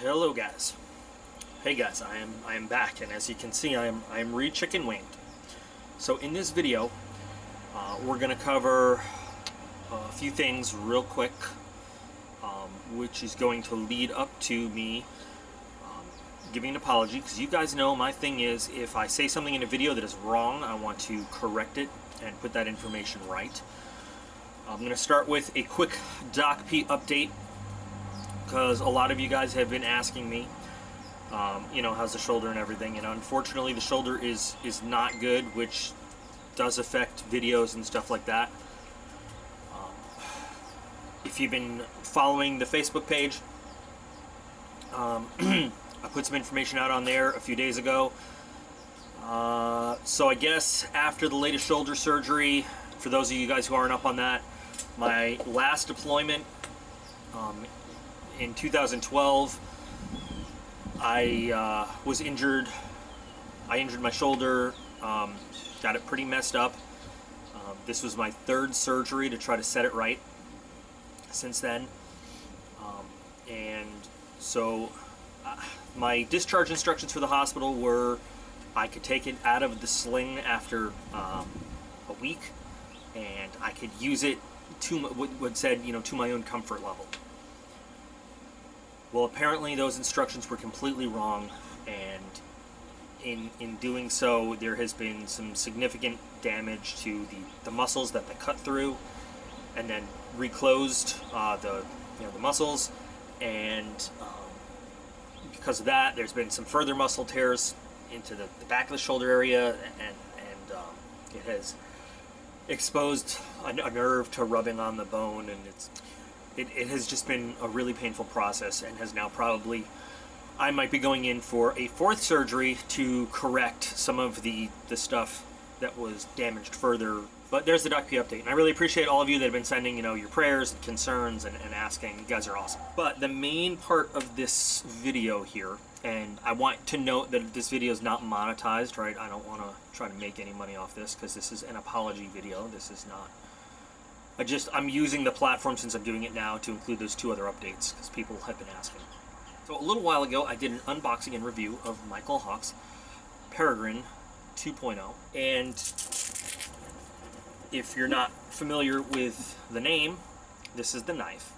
Hello guys. Hey guys, I am back, and as you can see, I am re-chicken winged. So in this video, we're gonna cover a few things real quick, which is going to lead up to me giving an apology, because you guys know my thing is, if I say something in a video that is wrong, I want to correct it and put that information right. I'm gonna start with a quick DocP update, because a lot of you guys have been asking me, you know, how's the shoulder and everything, and unfortunately the shoulder is not good, which does affect videos and stuff like that. If you've been following the Facebook page, I put some information out on there a few days ago. So I guess after the latest shoulder surgery, for those of you guys who aren't up on that, my last deployment in 2012, I was injured. I injured my shoulder, got it pretty messed up. This was my third surgery to try to set it right since then. And so my discharge instructions for the hospital were I could take it out of the sling after a week, and I could use it to what said, you know, to my own comfort level. Well, apparently those instructions were completely wrong, and in doing so, there has been some significant damage to the muscles that they cut through, and then reclosed the muscles, and because of that, there's been some further muscle tears into the back of the shoulder area, and it has exposed a nerve to rubbing on the bone, and it has just been a really painful process, and has now probably, I might be going in for a fourth surgery to correct some of the stuff that was damaged further. But there's the DocP update, and I really appreciate all of you that have been sending, you know, your prayers and concerns and asking. You guys are awesome. But the main part of this video here, and I want to note that this video is not monetized, right? I don't want to try to make any money off this, because this is an apology video. This is not... I'm using the platform, since I'm doing it now, to include those two other updates, because people have been asking. So a little while ago, I did an unboxing and review of MYKEL HAWKE's Peregrine 2.0, and if you're not familiar with the name, this is the knife.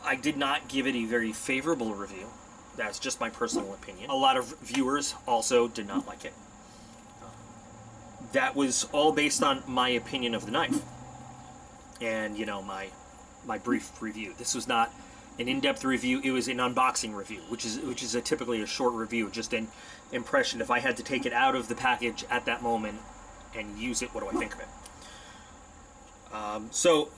I did not give it a very favorable review. That's just my personal opinion. A lot of viewers also did not like it. That was all based on my opinion of the knife, and, you know, my brief review. This was not an in-depth review. It was an unboxing review, which is typically a short review, just an impression. If I had to take it out of the package at that moment and use it, what do I think of it? So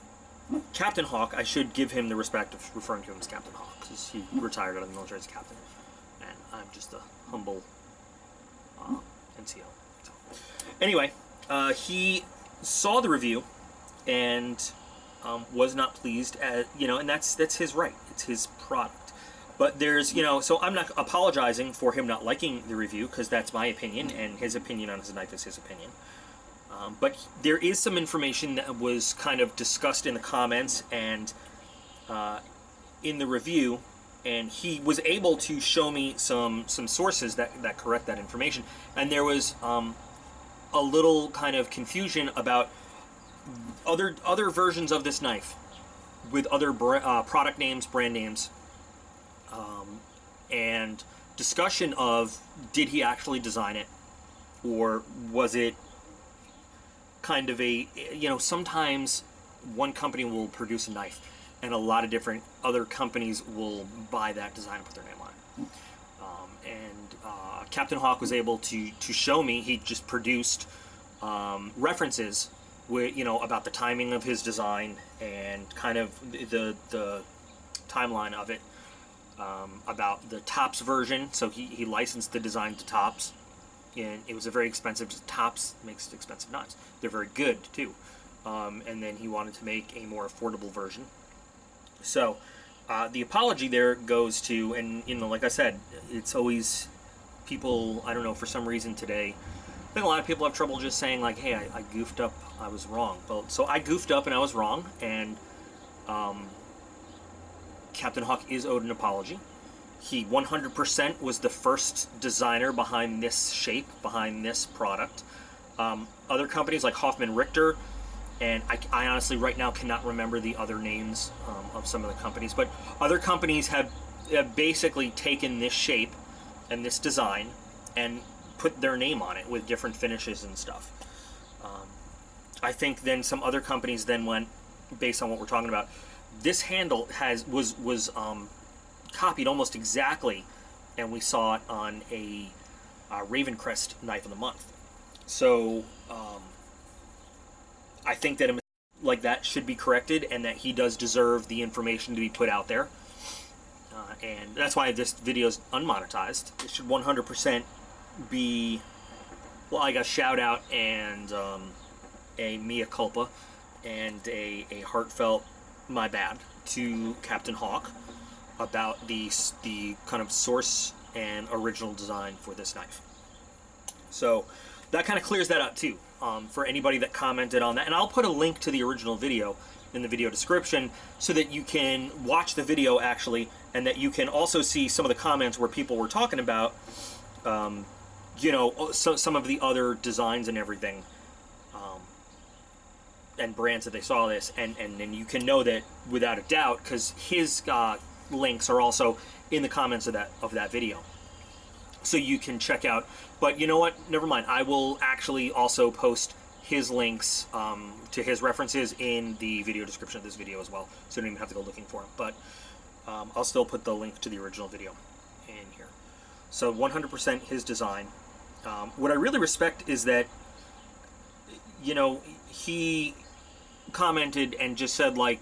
Captain HAWKE, I should give him the respect of referring to him as Captain HAWKE, because he retired out of the military as captain, and I'm just a humble NCO. So, anyway, he saw the review and was not pleased, you know, and that's his right. It's his product. But there's, you know, so I'm not apologizing for him not liking the review, because that's my opinion, and his opinion on his knife is his opinion. But there is some information that was kind of discussed in the comments and in the review, and he was able to show me some sources that correct that information. And there was a little kind of confusion about other versions of this knife with other product names, brand names, and discussion of, did he actually design it, or was it kind of a, you know, sometimes one company will produce a knife and a lot of different other companies will buy that design and put their name on it. And Captain HAWKE was able to show me, he just produced references with, you know, about the timing of his design and kind of the timeline of it, about the Tops version. So he licensed the design to Tops, and it was a very expensive, Tops makes expensive knives. They're very good too. And then he wanted to make a more affordable version. So the apology there goes to, and, you know, like I said, it's always people, I don't know, for some reason today, I think a lot of people have trouble just saying, like, hey, I goofed up, I was wrong. Well, so I goofed up and I was wrong, and Captain HAWKE is owed an apology. He 100% was the first designer behind this shape, behind this product. Other companies like Hoffman Richter, and I honestly right now cannot remember the other names of some of the companies, but other companies have basically taken this shape and this design and put their name on it with different finishes and stuff. I think then some other companies then went, based on what we're talking about, this handle was copied almost exactly, and we saw it on a Ravencrest knife of the month. So I think that a mistake like that should be corrected, and that he does deserve the information to be put out there. And that's why this video is unmonetized. It should 100% be, well, like a shout out and a mea culpa and a heartfelt my bad to Captain HAWKE about the kind of source and original design for this knife. So that kind of clears that up too, for anybody that commented on that. And I'll put a link to the original video in the video description so that you can watch the video actually, and that you can also see some of the comments where people were talking about, you know, some of the other designs and everything, and brands that they saw this, and then you can know that without a doubt, because his links are also in the comments of that video, so you can check out. But you know what, never mind, I will actually also post his links to his references in the video description of this video as well, so you don't even have to go looking for them. But I'll still put the link to the original video in here. So 100% his design. What I really respect is that, you know, he commented and just said, like,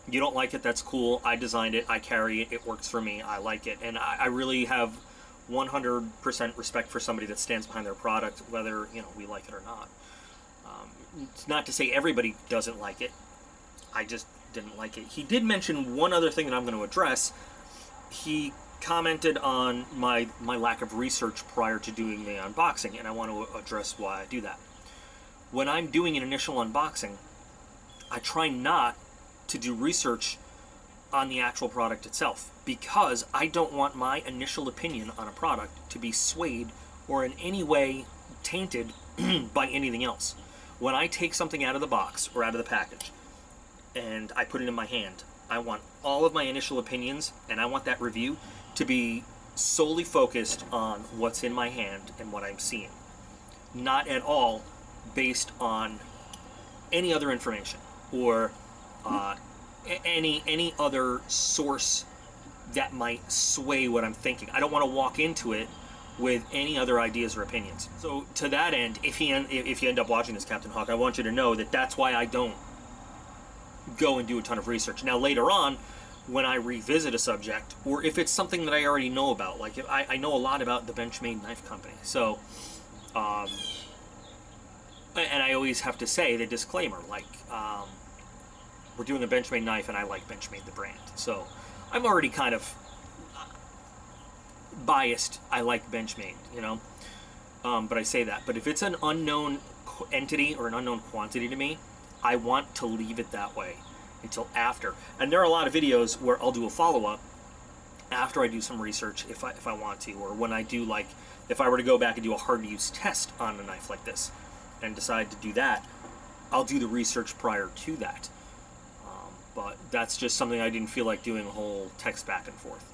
you don't like it, that's cool, I designed it, I carry it, it works for me, I like it. And I really have 100% respect for somebody that stands behind their product, whether, you know, we like it or not. It's not to say everybody doesn't like it, I just didn't like it. He did mention one other thing that I'm going to address. He commented on my lack of research prior to doing the unboxing, and I want to address why I do that. When I'm doing an initial unboxing, I try not to do research on the actual product itself, because I don't want my initial opinion on a product to be swayed or in any way tainted by anything else. When I take something out of the box or out of the package and I put it in my hand, I want all of my initial opinions, and I want that review to be solely focused on what's in my hand and what I'm seeing, not at all based on any other information or any other source that might sway what I'm thinking. I don't want to walk into it with any other ideas or opinions. So to that end, if you end up watching this, Captain HAWKE, I want you to know that that's why I don't go and do a ton of research. Now later on, when I revisit a subject, or if it's something that I already know about, like if I know a lot about the Benchmade Knife Company, so and I always have to say the disclaimer, like, we're doing a Benchmade knife and I like Benchmade the brand, so I'm already kind of biased. I like Benchmade, you know, but I say that. But if it's an unknown entity or an unknown quantity to me, I want to leave it that way until after. And there are a lot of videos where I'll do a follow-up after I do some research, if I want to, or when I do, like, if I were to go back and do a hard-to-use test on a knife like this and decide to do that, I'll do the research prior to that. But that's just something I didn't feel like doing a whole text back and forth.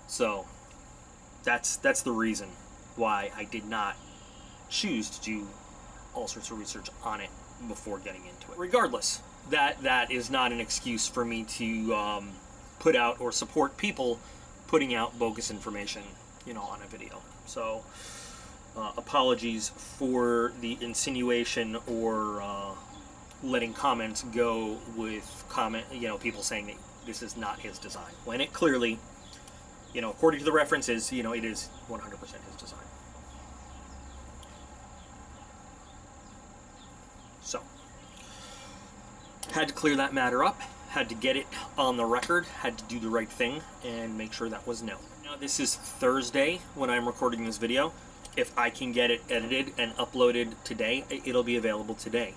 So that's the reason why I did not choose to do all sorts of research on it before getting into it. Regardless, that is not an excuse for me to put out or support people putting out bogus information, you know, on a video. So apologies for the insinuation or letting comments go with people saying that this is not his design, when it clearly, you know, according to the references, you know, it is 100% his design. So, had to clear that matter up, had to get it on the record, had to do the right thing, and make sure that was known. Now, this is Thursday when I'm recording this video. If I can get it edited and uploaded today, it'll be available today.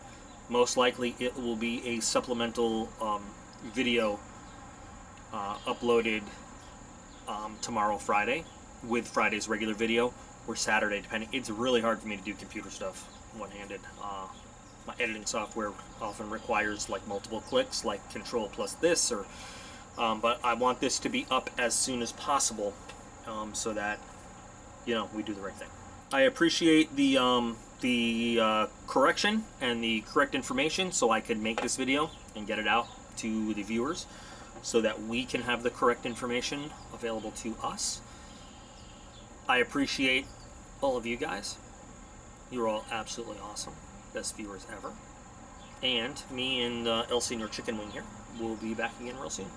Most likely, it will be a supplemental video uploaded tomorrow, Friday, with Friday's regular video, or Saturday, depending. It's really hard for me to do computer stuff one-handed. My editing software often requires like multiple clicks, like Control plus this, or but I want this to be up as soon as possible, so that we do the right thing. I appreciate the correction and the correct information, so I could make this video and get it out to the viewers, so that we can have the correct information available to us. I appreciate all of you guys. You're all absolutely awesome. Best viewers ever. And me and El Senor Chicken Wing here will be back again real soon.